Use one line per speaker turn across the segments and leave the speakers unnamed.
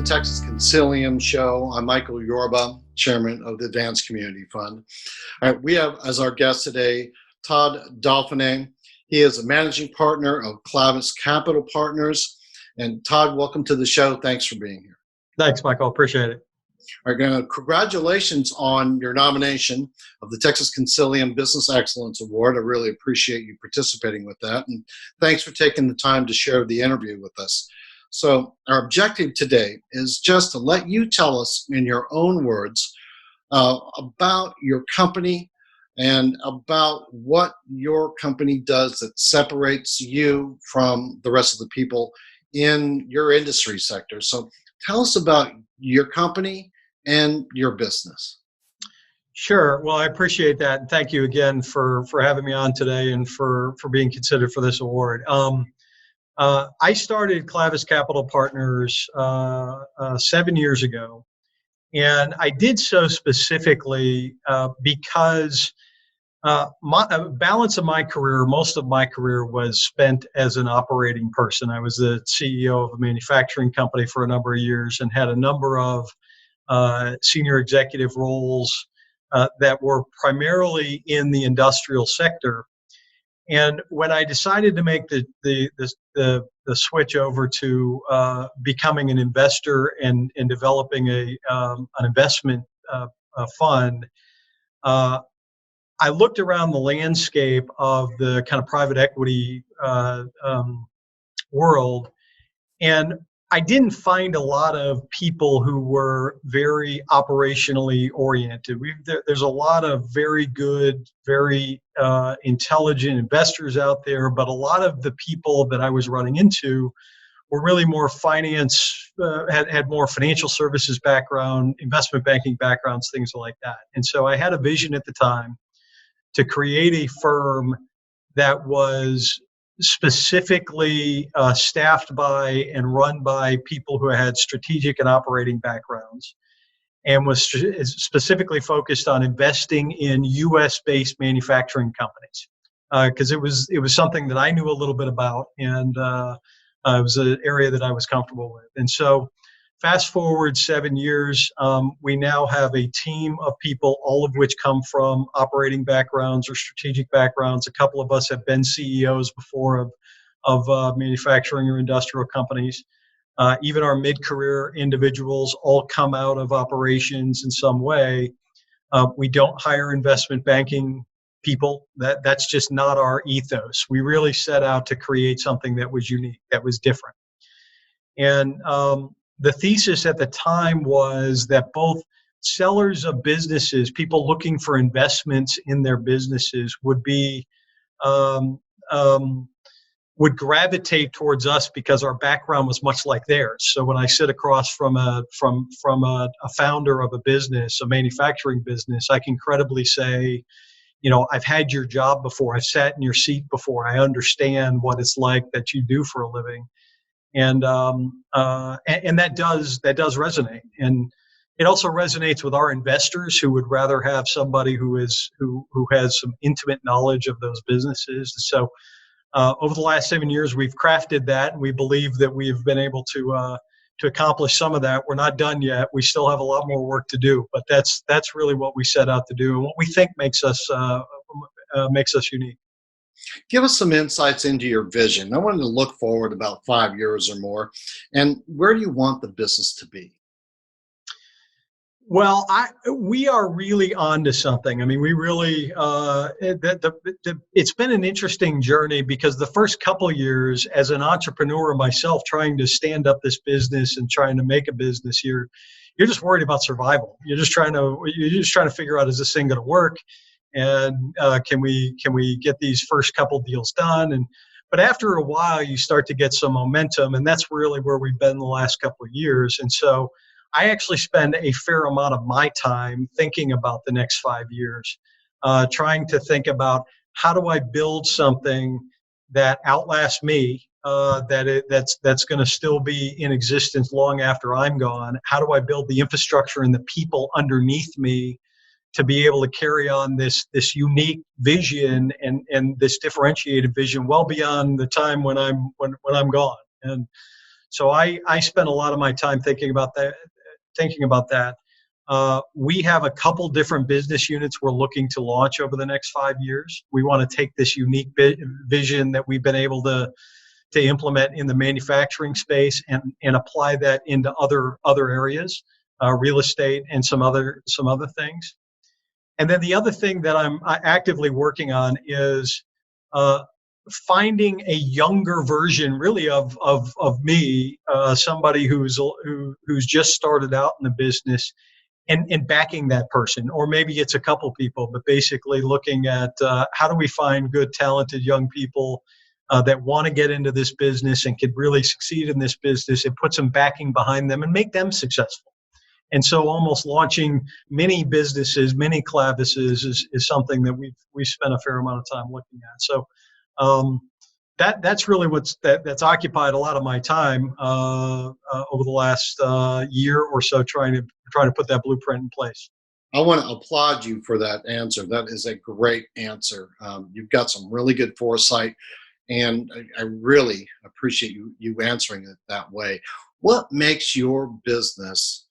Texas Consilium show. I'm Michael Yorba, chairman of the Advanced Community Fund. All right, we have as our guest today Todd Dauphinais. He is a managing partner of Clavis Capital Partners. And Todd, welcome to the show. Thanks for being here.
Thanks, Michael. Appreciate it.
All right, congratulations on your nomination of the Texas Consilium Business Excellence Award. I really appreciate you participating with that. And thanks for taking the time to share the interview with us. So our objective today is just to let you tell us in your own words about your company and about what your company does that separates you from the rest of the people in your industry sector. So tell us about your company and your business.
Sure. Well, I appreciate that. And thank you again for having me on today and for being considered for this award. I started Clavis Capital Partners 7 years ago, and I did so specifically because balance of my career, most of my career was spent as an operating person. I was the CEO of a manufacturing company for a number of years and had a number of senior executive roles that were primarily in the industrial sector. And when I decided to make the switch over to becoming an investor and developing an investment fund, I looked around the landscape of the kind of private equity world, and I didn't find a lot of people who were very operationally oriented. There's a lot of very good, very intelligent investors out there, but a lot of the people that I was running into were really more finance, had more financial services background, investment banking backgrounds, things like that. And so I had a vision at the time to create a firm that was specifically staffed by and run by people who had strategic and operating backgrounds, and was specifically focused on investing in U.S.-based manufacturing companies, because it was something that I knew a little bit about, and it was an area that I was comfortable with. And so fast forward 7 years, we now have a team of people, all of which come from operating backgrounds or strategic backgrounds. A couple of us have been CEOs before of manufacturing or industrial companies. Even our mid-career individuals all come out of operations in some way. We don't hire investment banking people. That's just not our ethos. We really set out to create something that was unique, that was different. And the thesis at the time was that both sellers of businesses, people looking for investments in their businesses, would gravitate towards us because our background was much like theirs. So when I sit across from a founder of a business, a manufacturing business, I can credibly say, I've had your job before. I've sat in your seat before. I understand what it's like that you do for a living. And that does resonate, and it also resonates with our investors who would rather have somebody who has some intimate knowledge of those businesses. So over the last 7 years, we've crafted that, and we believe that we've been able to accomplish some of that. We're not done yet. We still have a lot more work to do, but that's really what we set out to do, and what we think makes us unique.
Give us some insights into your vision. I wanted to look forward about 5 years or more. And where do you want the business to be?
Well, we are really onto something. I mean, we really, it's been an interesting journey, because the first couple of years as an entrepreneur myself, trying to stand up this business and trying to make a business, you're just worried about survival. You're just trying to figure out, is this thing going to work? And can we get these first couple deals done? But after a while, you start to get some momentum, and that's really where we've been the last couple of years. And so I actually spend a fair amount of my time thinking about the next 5 years, trying to think about, how do I build something that outlasts me, that's going to still be in existence long after I'm gone? How do I build the infrastructure and the people underneath me to be able to carry on this unique vision and this differentiated vision well beyond the time when I'm gone? And So I spend a lot of my time thinking about that. We have a couple different business units we're looking to launch over the next 5 years. We want to take this unique vision that we've been able to implement in the manufacturing space and apply that into other areas, real estate and some other things. And then the other thing that I'm actively working on is finding a younger version, really, of me, somebody who's just started out in the business, and backing that person, or maybe it's a couple people, but basically looking at how do we find good, talented young people that want to get into this business and could really succeed in this business, and put some backing behind them and make them successful. And so almost launching mini businesses, mini Clavises is something that we've spent a fair amount of time looking at. So that's really that's occupied a lot of my time over the last year or so, trying to put that blueprint in place.
I want to applaud you for that answer. That is a great answer. You've got some really good foresight, and I really appreciate you answering it that way. What makes your business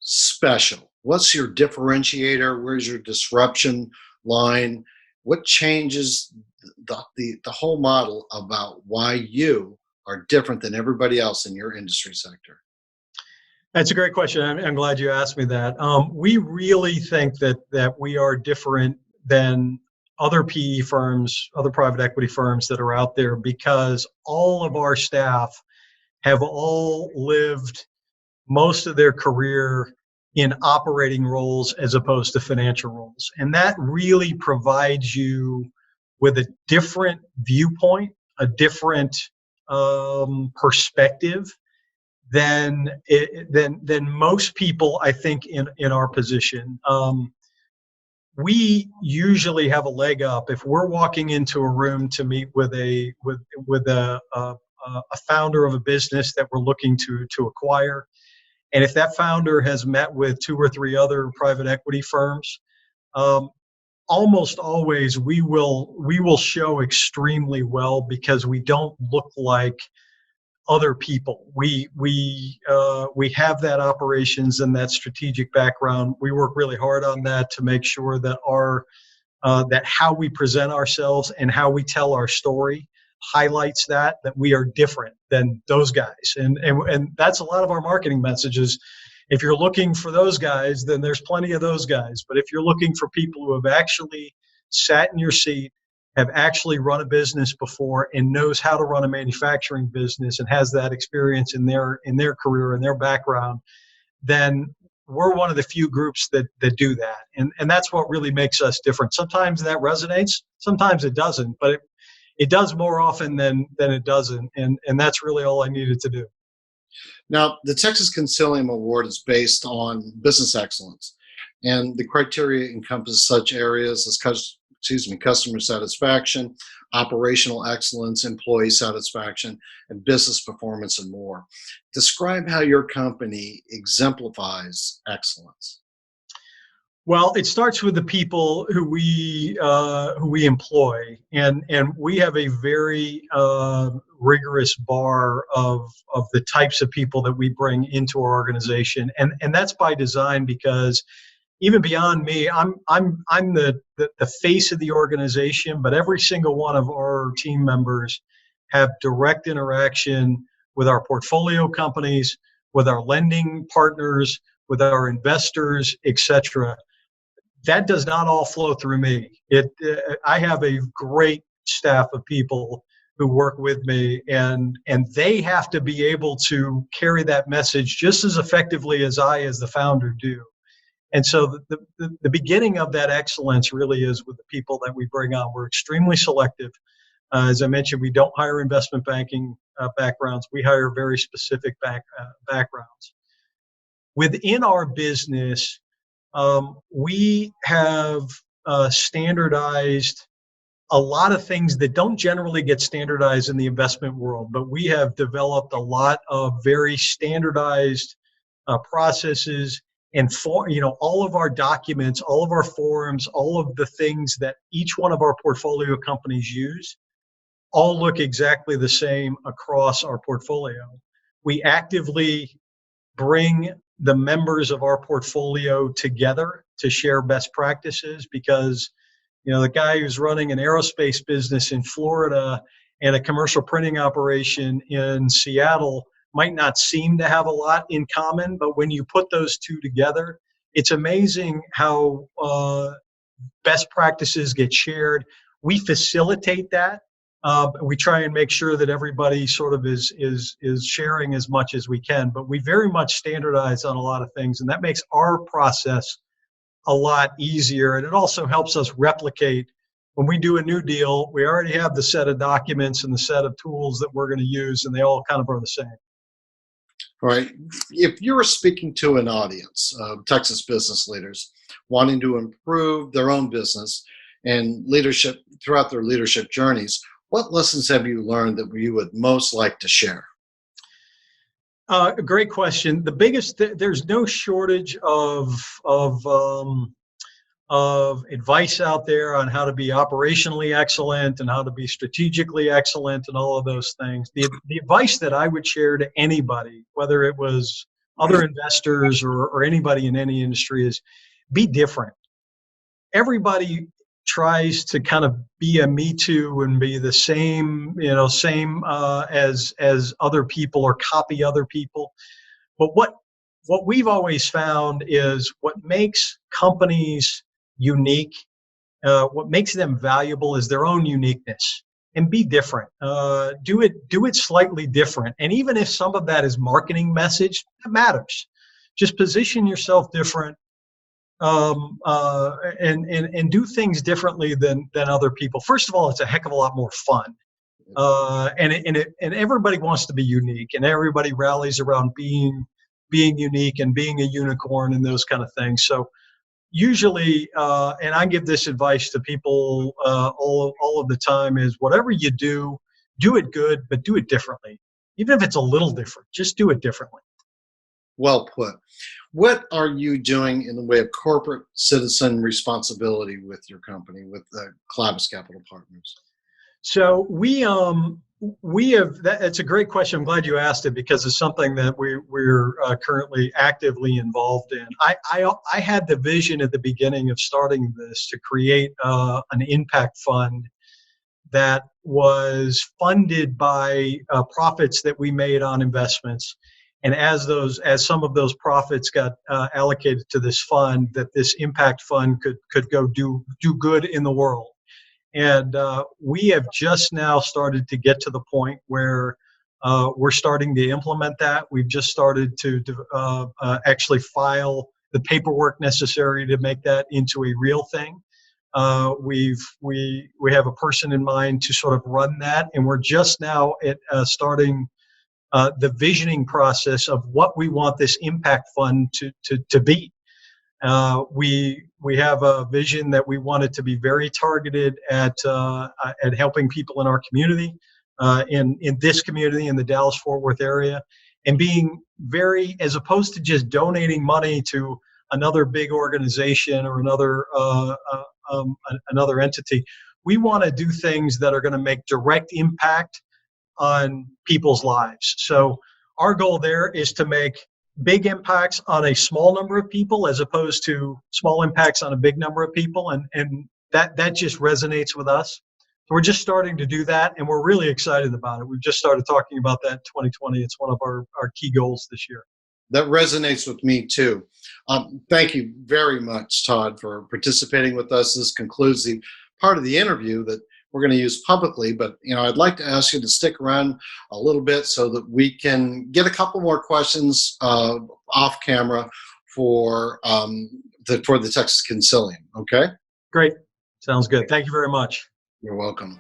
special? What's your differentiator? Where's your disruption line? What changes the whole model about why you are different than everybody else in your industry sector?
That's a great question. I'm glad you asked me that. We really think that we are different than other PE firms, other private equity firms that are out there, because all of our staff have all lived most of their career in operating roles as opposed to financial roles. And that really provides you with a different viewpoint, a different perspective than most people, I think, in our position. We usually have a leg up if we're walking into a room to meet with a founder of a business that we're looking to acquire. And if that founder has met with 2 or 3 other private equity firms, almost always we will show extremely well, because we don't look like other people. We have that operations and that strategic background. We work really hard on that to make sure that that how we present ourselves and how we tell our story highlights that we are different than those guys. And that's a lot of our marketing messages. If you're looking for those guys, then there's plenty of those guys. But if you're looking for people who have actually sat in your seat, have actually run a business before, and knows how to run a manufacturing business, and has that experience in their career and their background, then we're one of the few groups that do that. And that's what really makes us different. Sometimes that resonates, sometimes it doesn't, but it does more often than it doesn't. And that's really all I needed to do.
Now, the Texas Consilium Award is based on business excellence, and the criteria encompass such areas as customer satisfaction, operational excellence, employee satisfaction, and business performance, and more. Describe how your company exemplifies excellence.
Well, it starts with the people who we employ, and we have a very rigorous bar of the types of people that we bring into our organization, and that's by design, because even beyond me, I'm the face of the organization, but every single one of our team members have direct interaction with our portfolio companies, with our lending partners, with our investors, etc. That does not all flow through me. I have a great staff of people who work with me, and they have to be able to carry that message just as effectively as I, as the founder, do. And so the beginning of that excellence really is with the people that we bring on. We're extremely selective. As I mentioned, we don't hire investment banking backgrounds. We hire very specific backgrounds. Within our business, we have standardized a lot of things that don't generally get standardized in the investment world, but we have developed a lot of very standardized processes, and all of our documents, all of our forms, all of the things that each one of our portfolio companies use all look exactly the same across our portfolio. We actively bring the members of our portfolio together to share best practices, because the guy who's running an aerospace business in Florida and a commercial printing operation in Seattle might not seem to have a lot in common, but when you put those two together, it's amazing how best practices get shared. We facilitate that. We try and make sure that everybody sort of is sharing as much as we can, but we very much standardize on a lot of things, and that makes our process a lot easier. And it also helps us replicate when we do a new deal. We already have the set of documents and the set of tools that we're going to use, and they all kind of are the same.
All right. If you were speaking to an audience of Texas business leaders wanting to improve their own business and leadership throughout their leadership journeys, what lessons have you learned that you would most like to share?
A great question. The biggest, there's no shortage of advice out there on how to be operationally excellent and how to be strategically excellent and all of those things. The advice that I would share to anybody, whether it was other investors or anybody in any industry, is be different. Everybody tries to kind of be a me too and be the same, as other people or copy other people. But what we've always found is what makes companies unique, what makes them valuable is their own uniqueness. And be different. Do it slightly different. And even if some of that is marketing message, that matters. Just position yourself different, and do things differently than other people. First of all, it's a heck of a lot more fun. And everybody wants to be unique, and everybody rallies around being unique and being a unicorn and those kind of things. So usually, and I give this advice to people all of the time, is whatever you do it good, but do it differently. Even if it's a little different, just do it differently.
Well put. What are you doing in the way of corporate citizen responsibility with your company, with Clavis Capital Partners?
So we have, that's a great question. I'm glad you asked it, because it's something that we're currently actively involved in. I had the vision at the beginning of starting this to create an impact fund that was funded by profits that we made on investments. And as some of those profits got allocated to this fund, that this impact fund could go do good in the world. And we have just now started to get to the point where we're starting to implement that. We've just started to actually file the paperwork necessary to make that into a real thing. We have a person in mind to sort of run that, and we're just now at starting the visioning process of what we want this impact fund to be. We have a vision that we want it to be very targeted at helping people in our community, in this community in the Dallas-Fort Worth area, and being very, as opposed to just donating money to another big organization or another entity. We want to do things that are going to make direct impact on people's lives. So our goal there is to make big impacts on a small number of people, as opposed to small impacts on a big number of people. And that just resonates with us. So we're just starting to do that, and we're really excited about it. We've just started talking about that in 2020. It's one of our key goals this year.
That resonates with me too. Thank you very much, Todd, for participating with us. This concludes the part of the interview that we're going to use publicly, but I'd like to ask you to stick around a little bit so that we can get a couple more questions off camera for the Texas Consilium. Okay?
Great. Sounds good. Thank you very much.
You're welcome.